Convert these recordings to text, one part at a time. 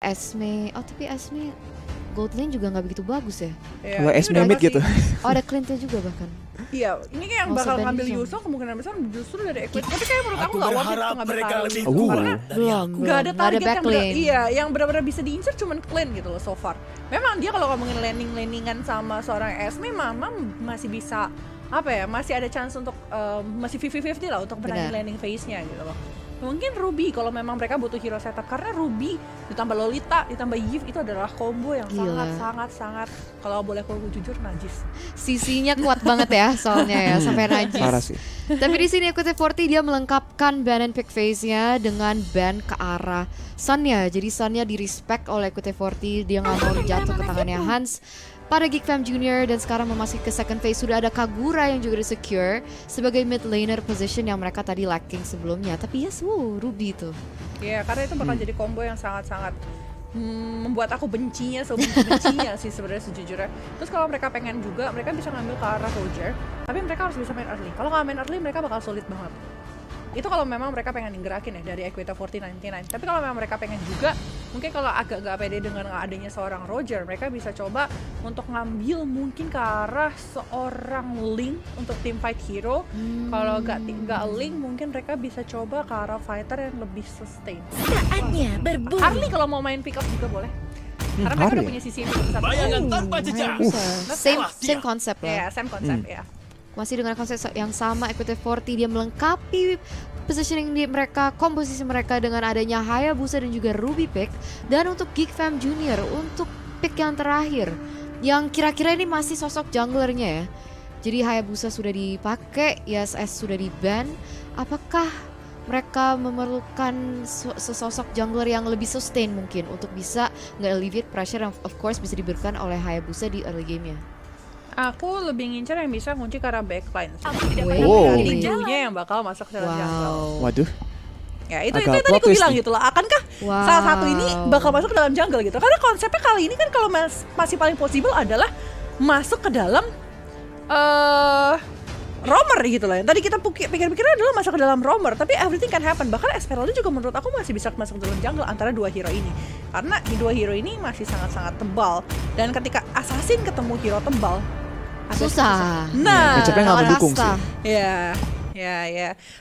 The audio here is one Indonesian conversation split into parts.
Esme. Oh tapi Esme gold lane juga nggak begitu bagus ya. Kalau Esme mid gitu. Oh ada Clintnya juga bahkan. Iya, ini kayak yang bakal ngambil Yusong kemungkinan besar justru dari Equity. Tapi kayak menurut aku nggak worth it ngambil Karel karena belum nggak ada target yang backlane. Iya, yang benar-benar bisa diincar cuman Clint gitu loh so far. Memang dia kalau ngomongin laningan sama seorang Esme, memang masih bisa apa ya, masih ada chance untuk masih 50-50 lah untuk menangin landing phase-nya gitu loh. Mungkin Ruby kalau memang mereka butuh hero setup, karena Ruby ditambah Lolita ditambah Yves itu adalah combo yang sangat kalau boleh aku jujur najis. Sisinya kuat banget ya soalnya ya sampai najis. Parah sih. Tapi di sini Equity40 dia melengkapkan ban and pick phase-nya dengan ban ke arah Sun-nya. Jadi Sun-nya di respect oleh Equity40, dia nggak mau jatuh ke tangannya Hans pada Geek Fam Junior, dan sekarang memasuki ke second phase. Sudah ada Kagura yang juga di-secure sebagai mid laner position yang mereka tadi lacking sebelumnya. Tapi yes, Ruby tuh. Iya, karena itu bakal jadi combo yang sangat-sangat membuat aku bencinya sebenci-bencinya sih sebenarnya sejujurnya. Terus kalau mereka pengen juga, mereka bisa ngambil ke arah Roger, tapi mereka harus bisa main early. Kalau nggak main early, mereka bakal sulit banget. Itu kalau memang mereka pengen gerakin ya dari Equity40 99. Tapi kalau memang mereka pengen juga, mungkin kalau agak gak pede dengan adanya seorang Roger, mereka bisa coba untuk ngambil mungkin ke arah seorang Link untuk team fight hero. Kalau gak Link, mungkin mereka bisa coba ke arah fighter yang lebih sustain. Saatnya berburu. Harley kalau mau main pick up juga boleh. Karena mereka udah punya sisi yang besar. Bayangan tanpa jejak. Same konsep lah. Ya, same konsep ya. Masih dengan konsep yang sama, Equity40 dia melengkapi positioning di mereka, komposisi mereka dengan adanya Hayabusa dan juga Ruby pick. Dan untuk Geek Fam Junior, untuk pick yang terakhir, yang kira-kira ini masih sosok junglernya ya. Jadi Hayabusa sudah dipakai, ISS sudah di-ban. Apakah mereka memerlukan sesosok jungler yang lebih sustain mungkin untuk bisa nge-alleviate pressure yang of course bisa diberikan oleh Hayabusa di early game-nya? Aku lebih ngincer yang bisa ngunci ke arah backline. Aku tidak Tinjunya yang bakal masuk ke dalam jungle. Waduh. Ya itu Agak tadi aku plot bilang twist gitu loh. Akankah salah satu ini bakal masuk ke dalam jungle gitu? Karena konsepnya kali ini kan kalau masih paling possible adalah masuk ke dalam roamer gitu loh. Yang tadi kita pikir-pikirnya adalah masuk ke dalam roamer, tapi everything can happen. Bahkan Esmeralda juga menurut aku masih bisa masuk ke dalam jungle antara dua hero ini. Karena di dua hero ini masih sangat-sangat tebal. Dan ketika Assassin ketemu hero tebal, susah. Nah, match-up-nya nggak mendukung sih. Ya.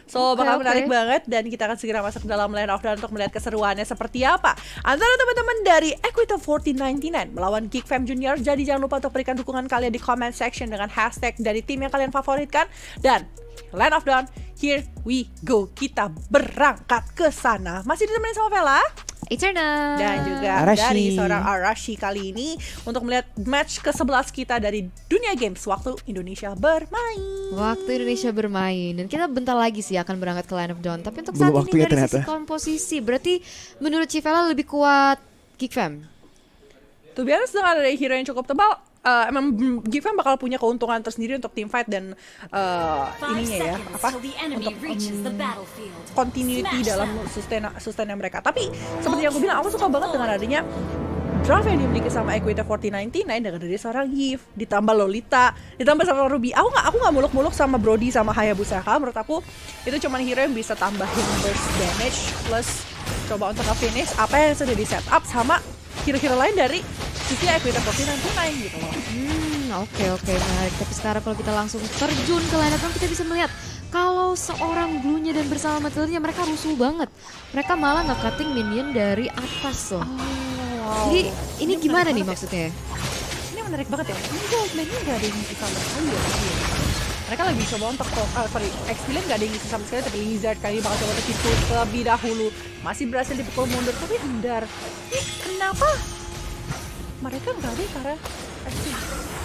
So bakal menarik banget, dan kita akan segera masuk ke dalam Land of Dawn untuk melihat keseruannya seperti apa antara teman-teman dari Equity40 99 melawan Geek Fam Junior. Jadi jangan lupa untuk berikan dukungan kalian di comment section dengan hashtag dari tim yang kalian favoritkan. Dan Land of Dawn, here we go. Kita berangkat ke sana. Masih ditemenin sama Vela Eternal dan juga Arashi. dari seorang Arashi kali ini untuk melihat match ke-11 kita dari Dunia Games waktu Indonesia bermain. Dan kita bentar lagi sih akan berangkat ke Land of Dawn. Tapi untuk saat Belum ini waktunya dari ternyata. sisi komposisi, berarti menurut Civella lebih kuat Geek Fam? To be honest, dengan ada hero yang cukup tebal, emang Geek Fam bakal punya keuntungan tersendiri untuk team fight dan ininya ya, apa untuk continuity dalam sustainnya mereka. Tapi seperti yang aku bilang, aku suka banget dengan adanya draft yang dimiliki sama Equity40 99 dengan dari seorang Yves, ditambah Lolita, ditambah sama Ruby. Aku nggak muluk-muluk sama Brody sama Hayabusa. Karena menurut aku itu cuma hero yang bisa tambahin burst damage plus coba untuk nge-finish apa yang sudah di setup sama hero-hero lain dari sisi Equity40 99 gitu loh. Oke, menarik. Tapi sekarang kalau kita langsung terjun ke Land of Dawn, kita bisa melihat kalau seorang Blue-nya dan bersama Matilda mereka rusuh banget. Mereka malah nge-cutting minion dari atas loh. Wow. Jadi ini gimana nih maksudnya? Ini menarik banget ya. Ini Goldman-nya gak ada yang ngisi sama sekali ya. Mereka lagi coba untuk X-Billion gak ada yang ngisi sama sekali, tapi Lizard kali ini bakal coba untuk itu terlebih dahulu. Masih berhasil dipukul mundur, tapi Endar. Ini kenapa mereka gak ada karena X-Billion?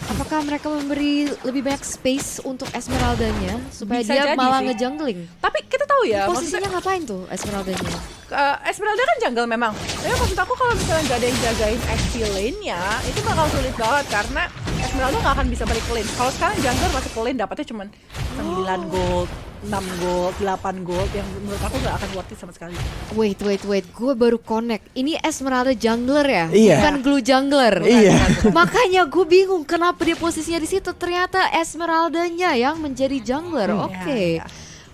Apakah mereka memberi lebih banyak space untuk Esmeralda-nya supaya Bisa dia jadi malah sih. ngejungling? Tapi kita tahu ya, Posisinya ngapain tuh Esmeralda-nya? Esmeralda kan jungle memang. Tapi maksud aku kalau misalnya gak ada yang jagain XP lane-nya, itu bakal sulit banget karena Esmeralda gak akan bisa balik ke lane. Kalau sekarang jungle masuk ke lane dapatnya cuma 9 gold, 6 gold, 8 gold yang menurut aku gak akan worth it sama sekali. Wait, gue baru connect. Ini Esmeralda jungler ya? Iya. Bukan Glue jungler. Iya. Makanya gue bingung kenapa dia posisinya di situ. Ternyata Esmeraldanya yang menjadi jungler. Oke. Ya.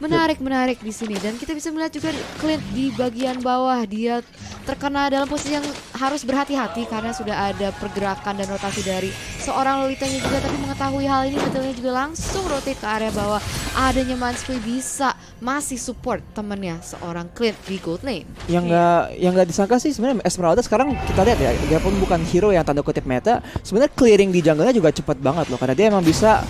Menarik di sini, dan kita bisa melihat juga Clint di bagian bawah dia terkena dalam posisi yang harus berhati-hati karena sudah ada pergerakan dan rotasi dari seorang Lolitanya juga, tapi mengetahui hal ini Betelnya juga langsung rotate ke area bawah. Adanya Manskui bisa masih support temennya seorang Clint di gold lane. Yang nggak disangka sih sebenarnya Esmeralda sekarang kita lihat ya, dia pun bukan hero yang tanda kutip meta, sebenarnya clearing di jungle-nya juga cepat banget loh, karena dia emang bisa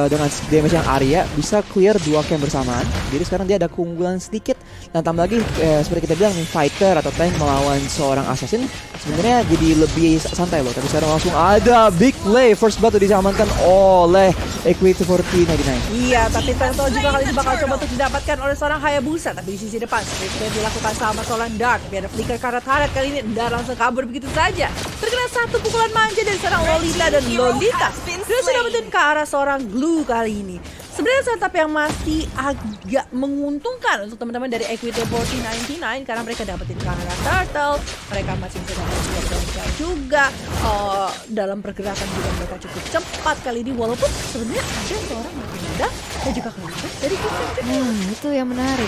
dengan damage yang Arya bisa clear 2 camp bersamaan. Jadi sekarang dia ada keunggulan sedikit, dan tambah lagi seperti kita bilang nih, fighter atau tank melawan seorang assassin sebenarnya jadi lebih santai loh. Tapi sekarang langsung ada big play, first blood diamankan oleh Equity 4099. Iya, tapi Turtle juga kali ini bakal coba untuk didapatkan oleh seorang Hayabusa. Tapi di sisi depan, seperti yang dilakukan sama seorang Dark. Tapi ada flicker karena turret kali ini, Ndar langsung kabur begitu saja. Terkena satu pukulan manja dari seorang Lolita, dan Lolita dia sudah dapetin ke arah seorang Glue kali ini. Sebenarnya setup yang masih agak menguntungkan untuk teman-teman dari Equity 4099 karena mereka dapetin ke arah Turtle, mereka masih bisa dapetin juga dalam pergerakan juga mereka cukup cepat kali ini, walaupun sebenarnya ada seorang Matilda dan juga Kalista dari Itu yang menarik.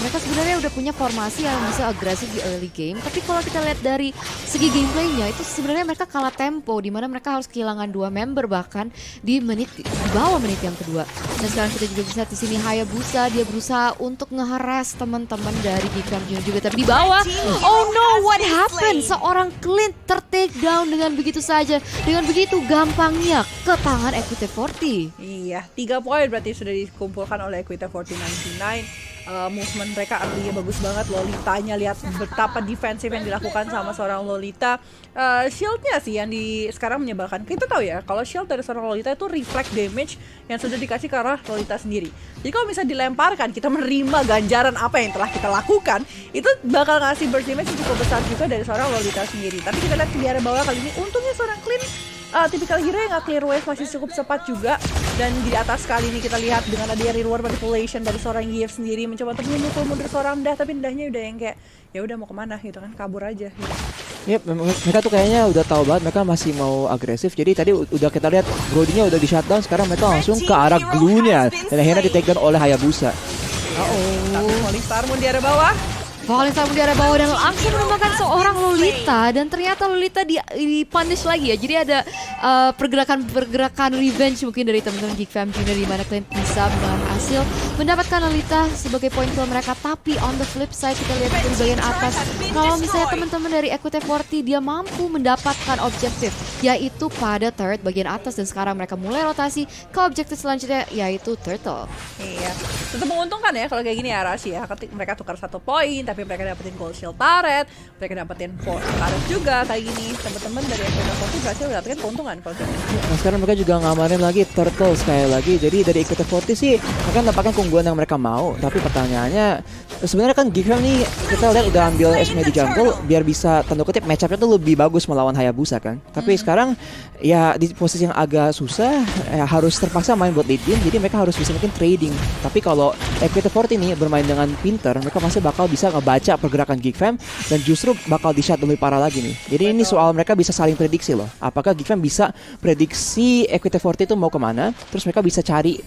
Mereka sebenarnya udah punya formasi yang bisa agresif di early game, tapi kalau kita lihat dari segi gameplaynya itu sebenarnya mereka kalah tempo, di mana mereka harus kehilangan 2 member bahkan di bawah menit yang kedua. Dan sekarang kita juga bisa di sini Hayabusa dia berusaha untuk nge-harass teman-teman dari Geekfam Junior juga, tapi di bawah. Oh no, what happened? Seorang Clint ter-take down dengan begitu saja, dengan begitu gampangnya ke tangan Equity 40. Iya, 3 poin berarti sudah dikumpulkan oleh Equity 4099. Movement mereka artinya bagus banget. Lolitanya lihat betapa defensif yang dilakukan sama seorang Lolita. Shieldnya sih yang sekarang menyebalkan. Kita tahu ya kalau shield dari seorang Lolita itu reflect damage yang sudah dikasih ke arah Lolita sendiri. Jadi kalau bisa dilemparkan, kita menerima ganjaran apa yang telah kita lakukan, itu bakal ngasih burst damage yang cukup besar juga dari seorang Lolita sendiri. Tapi kita lihat di area bawah kali ini, untungnya seorang Clint tipikal hero yang nggak clear wave masih cukup cepat juga. Dan di atas kali ini kita lihat dengan adanya reward manipulation dari seorang Yves sendiri mencoba untuk memukul mundur seorang Ndah, tapi Ndahnya udah yang kayak ya udah mau kemana gitu kan, kabur aja gitu. Yep, mereka tuh kayaknya udah tahu banget mereka masih mau agresif. Jadi tadi udah kita lihat Brody-nya udah di shutdown, sekarang mereka langsung ke arah Glue-nya dan akhirnya di take down oleh Hayabusa. Tapi Polistar di area bawah. Valentine di area bawah dan langsung menemukan seorang Lolita, dan ternyata Lolita di-punish lagi ya. Jadi ada pergerakan revenge mungkin dari teman-teman Geekfam Junior, di mana Clint bisa berhasil mendapatkan Lolita sebagai poin kill mereka. Tapi on the flip side kita lihat di bagian atas, kalau misalnya teman-teman dari Equity 40 dia mampu mendapatkan objektif yaitu pada turret bagian atas, dan sekarang mereka mulai rotasi ke objektif selanjutnya yaitu Turtle. Iya, tentu menguntungkan ya kalau kayak gini ya Rashi ya. Mereka tukar 1 poin, tapi mereka dapetin gold shield turret, mereka dapetin turret juga kayak gini. Teman-teman dari Equity 40 berhasil mendapatkan keuntungan kalau gitu. Nah sekarang mereka juga ngamarin lagi Turtle sekali lagi. Jadi dari Equity 40 sih mereka mendapatkan keunggulan yang mereka mau, tapi pertanyaannya sebenarnya kan Geekfam nih kita lihat udah ambil Esme di jungle biar bisa tanda kutip match-up-nya tuh lebih bagus melawan Hayabusa kan. Tapi sekarang ya di posisi yang agak susah, harus terpaksa main buat lead game, jadi mereka harus bisa mungkin trading. Tapi kalau Equity 40 ini bermain dengan pinter, mereka pasti bakal bisa ngebaca pergerakan Geekfam dan justru bakal di-shut lebih parah lagi nih. Jadi ini soal mereka bisa saling prediksi loh. Apakah Geekfam bisa prediksi Equity 40 itu mau kemana, terus mereka bisa cari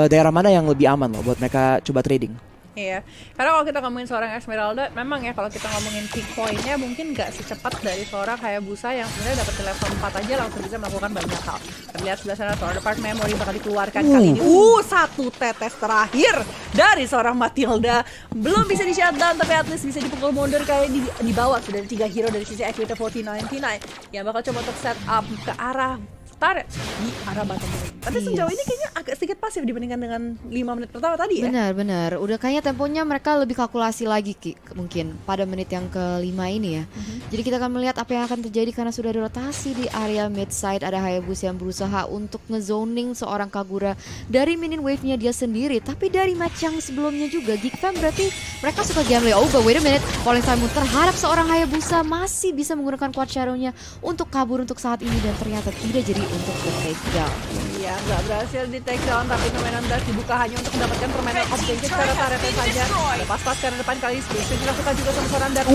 daerah mana yang lebih aman loh buat mereka coba trading. Iya, karena kalau kita ngomongin seorang Esmeralda, memang ya kalau kita ngomongin pick point-nya mungkin nggak secepat dari seorang Hayabusa yang sebenarnya dapat level 4 aja langsung bisa melakukan banyak hal. Terlihat sebelah sana seorang part memory bakal dikeluarkan kali ini. Satu tetes terakhir dari seorang Matilda belum bisa di shutdown, tapi at least bisa dipukul mundur kayak di bawah. Sudah ada 3 hero dari sisi Equity 4099 yang bakal coba untuk set up ke arah turret di arah bottom lane. Tapi sejauh ini kayaknya agak sedikit pasif dibandingkan dengan 5 menit pertama tadi ya. Benar. Udah kayaknya temponya mereka lebih kalkulasi lagi mungkin pada menit yang ke-5 ini ya. Jadi kita akan melihat apa yang akan terjadi karena sudah ada rotasi di area mid side. Ada Hayabusa yang berusaha untuk ngezoning seorang Kagura dari minion wave-nya dia sendiri. Tapi dari match yang sebelumnya juga Geekfam berarti mereka suka game oh but wait a minute, Valentine terhadap seorang Hayabusa masih bisa menggunakan quad shadow-nya untuk kabur untuk saat ini, dan ternyata tidak jadi untuk the take down. Iya, Iya, nggak berhasil di take down, tapi Nomen 16 dibuka hanya untuk mendapatkan permainan objektif secara turretnya saja. Lepas karena depan kali Space dilakukan juga sama seorang dan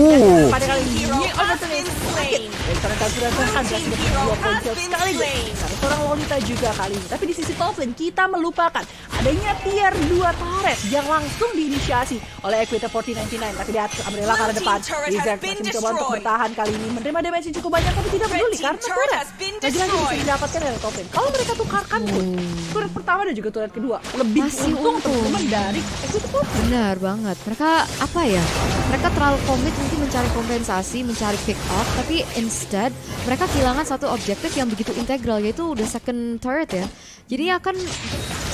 pada kali ini opportunity sakit. Dan seorang Kazura berhasil sebagai 2 poin kill sekaligus. Karena seorang Lolita juga kali ini. Tapi di sisi top lane kita melupakan adanya tier 2 turret yang langsung diinisiasi oleh Equita 4099. Tapi di atas Umbrella karena depan, Wizard masih mencoba untuk bertahan kali ini. Menerima damage yang cukup banyak tapi tidak peduli karena turret lagi-lagi bisa didapatkan dari top lane. Kalau mereka tukarkan pun turret pertama dan juga turret kedua lebih Masih untung untung. teman-teman dari Equita 40. Benar banget. Mereka apa ya? Mereka terlalu komit mungkin mencari kompensasi, mencari pick up, tapi instead mereka kehilangan satu objektif yang begitu integral yaitu the second turret ya. Jadi akan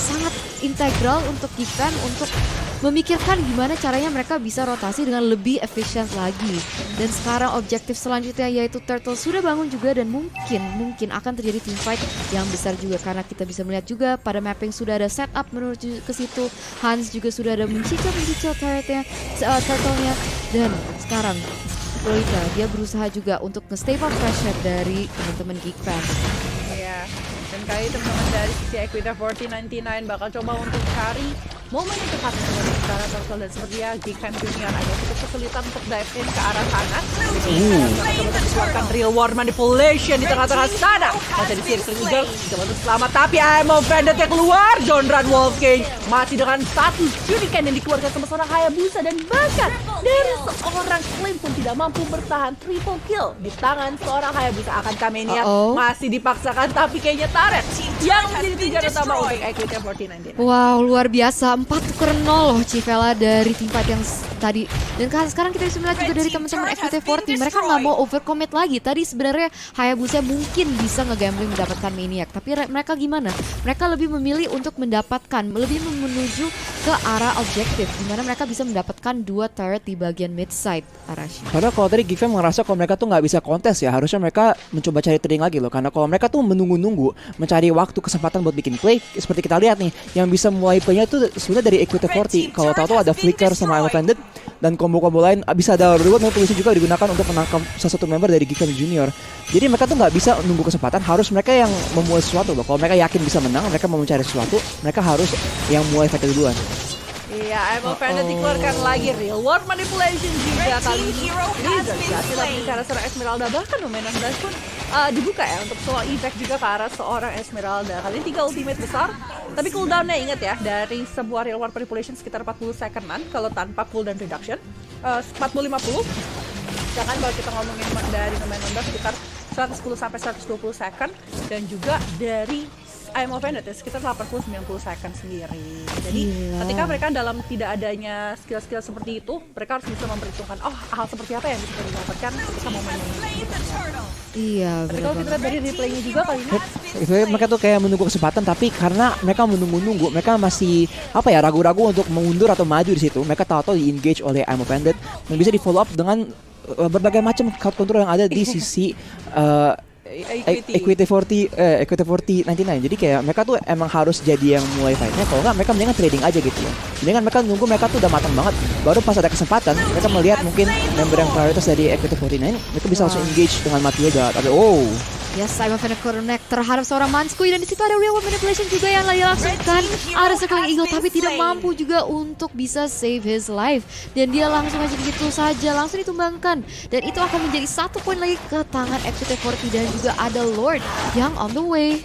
sangat integral untuk Gifam untuk memikirkan gimana caranya mereka bisa rotasi dengan lebih efisien lagi. Dan sekarang objektif selanjutnya yaitu Turtle sudah bangun juga dan mungkin akan terjadi team fight yang besar juga karena kita bisa melihat juga pada mapping sudah ada setup menuju ke situ. Hans juga sudah ada mencicil turretnya, turtle-nya, dan sekarang Lolita dia berusaha juga untuk nge-stave up pressure dari teman-teman Geek Fam. Iya, dan kali teman-teman dari sisi Equita 4099 bakal coba untuk cari momen yang tepat untuk secara Turtle dan sepertinya Geek Fam Junior agak cukup kesulitan untuk dive in ke arah sana. Coba untuk dikeluarkan real war manipulation di tengah-tengah sana. Masih di Circle Eagle, coba untuk selamat tapi Amo Bandit yang keluar. John Run Wolf King masih dengan satu shuriken yang dikeluarkan sama seorang Hayabusa dan bahkan dari seorang Flame pun tidak mampu bertahan triple kill di tangan seorang Hayabusa. Akan Kamenia masih dipaksakan tapi kayaknya Turret yang menjadi tujuan utama untuk Equita 4099. Wow, luar biasa. 4-0 loh Civella dari tim fight yang tadi. Dan sekarang kita bisa melihat juga dari teman-teman Equity 40. Mereka nggak mau overcommit lagi. Tadi sebenarnya Hayabusa mungkin bisa nge-gambling mendapatkan Maniac. Tapi mereka gimana? Mereka lebih memilih untuk mendapatkan, lebih menuju ke arah objektif. Dimana mereka bisa mendapatkan 2 turret di bagian mid side, Arashi. Padahal kalau tadi Gifam ngerasa kalau mereka tuh nggak bisa kontes ya, harusnya mereka mencoba cari trading lagi loh. Karena kalau mereka tuh menunggu-nunggu, mencari waktu kesempatan buat bikin play, seperti kita lihat nih, yang bisa mulai playnya tuh sebenarnya dari Equity 40. Kalau tahu tuh ada Flicker sama Amo Bandit dan combo-combo lain, bisa ada reward manipulation juga digunakan untuk menangkap salah satu member dari Gifam Junior. Jadi mereka tuh nggak bisa nunggu kesempatan, harus mereka yang memulai sesuatu loh. Kalau mereka yakin bisa menang, mereka mau mencari sesuatu, mereka harus yang mulai fight duluan. Iya, Amo Bandit dikeluarkan lagi real world manipulation juga kali ini. Blizzard berhasil bicara seorang Esmeralda, bahkan Nomen 16 pun dibuka ya untuk solo effect juga ke arah seorang Esmeralda. Kali ini 3 ultimate besar, tapi cooldownnya ingat ya, dari sebuah real world manipulation sekitar 40 secondan kalau tanpa cooldown reduction, 40-50. Sedangkan kalau kita ngomongin dari Nomen 16 sekitar 110 sampai 120 second, dan juga dari Amo Bandit ya, sekitar 80-90 second sendiri. Jadi ketika mereka dalam tidak adanya skill-skill seperti itu, mereka harus bisa memperhitungkan hal seperti apa yang bisa didapatkan ketika momen ini. Iya, Tapi kalau kita lihat dari replaynya juga kali ini, Mereka tuh kayak menunggu kesempatan, tapi karena mereka menunggu-nunggu, mereka masih ragu-ragu untuk mengundur atau maju di situ. Mereka tahu-tahu di engage oleh Amo Bandit dan bisa di follow up dengan berbagai macam crowd control yang ada di sisi Equity 4099. Jadi kayak mereka tuh emang harus jadi yang mulai fightnya. Kalau nggak mereka mendingan trading aja gitu ya. Mendingan mereka nunggu, mereka tuh udah matang banget. Baru pas ada kesempatan mereka melihat mungkin member yang prioritas dari Equity 49, mereka bisa langsung engage dengan mati aja. Tapi yes, I'm gonna connect terhadap seorang Manskui, dan di situ ada real world manipulation juga yang dilangsungkan. Ada Circling Eagle tapi tidak mampu juga untuk bisa save his life, dan dia langsung aja begitu saja langsung ditumbangkan, dan itu akan menjadi 1 poin lagi ke tangan Equity 40. Dan juga ada Lord yang on the way.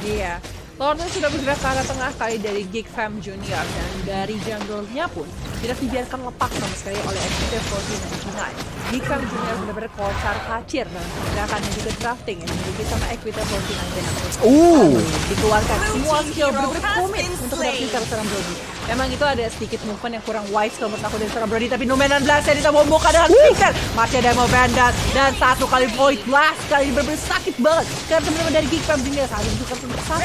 iya, Lordnya sudah bergerak ke arah tengah kali dari Geek Fam Junior, dan dari jungle-nya pun tidak dibiarkan lepas sama sekali oleh Equity 4099. Geek Fam Junior benar-benar kocar kacir dan gerakan dan juga drafting yang dimiliki sama Equity 4099. Dikeluarkan semua skill benar-benar komit untuk mendapatkan seorang Brody. Memang itu ada sedikit movement yang kurang wise kalau menurut aku dari seorang Brody, tapi Nomen 16 yang ditambah membuka dengan Flicker. Masih ada Amo Bandit dan 1 kali void blast kali ini benar-benar sakit banget. Karena teman-teman dari Geek Fam Junior saat itu kan untuk satu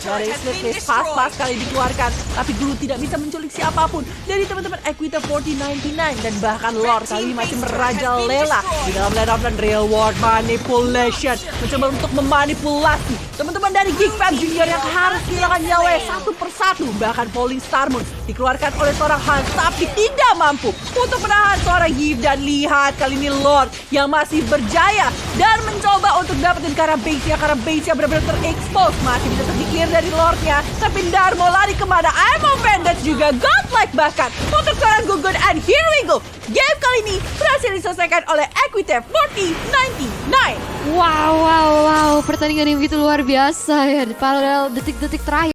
dari Swiftness pas kali dikeluarkan, tapi dulu tidak bisa menculik siapapun dari teman-teman Equity 4099, dan bahkan Lord kali ini masih merajalela di dalam line up dan real world manipulation, mencoba untuk memanipulasi teman-teman dari Geek Fam Junior yang harus kehilangan nyawa satu persatu, bahkan polling Star Moon dikeluarkan oleh seorang Hans, tapi tidak mampu untuk menahan seorang Yves. Dan lihat kali ini Lord yang masih berjaya dan mencoba untuk dapetin karena base-nya benar-benar terekspos. Masih bisa terclear dari Lordnya, tapi Darmo lari kemana? Amo Bandits juga godlike bahkan untuk seorang Gugun. And here we go, game kali ini berhasil diselesaikan oleh Equitep 40-99. Wow, pertandingan yang begitu luar biasa ya. Padahal detik-detik terakhir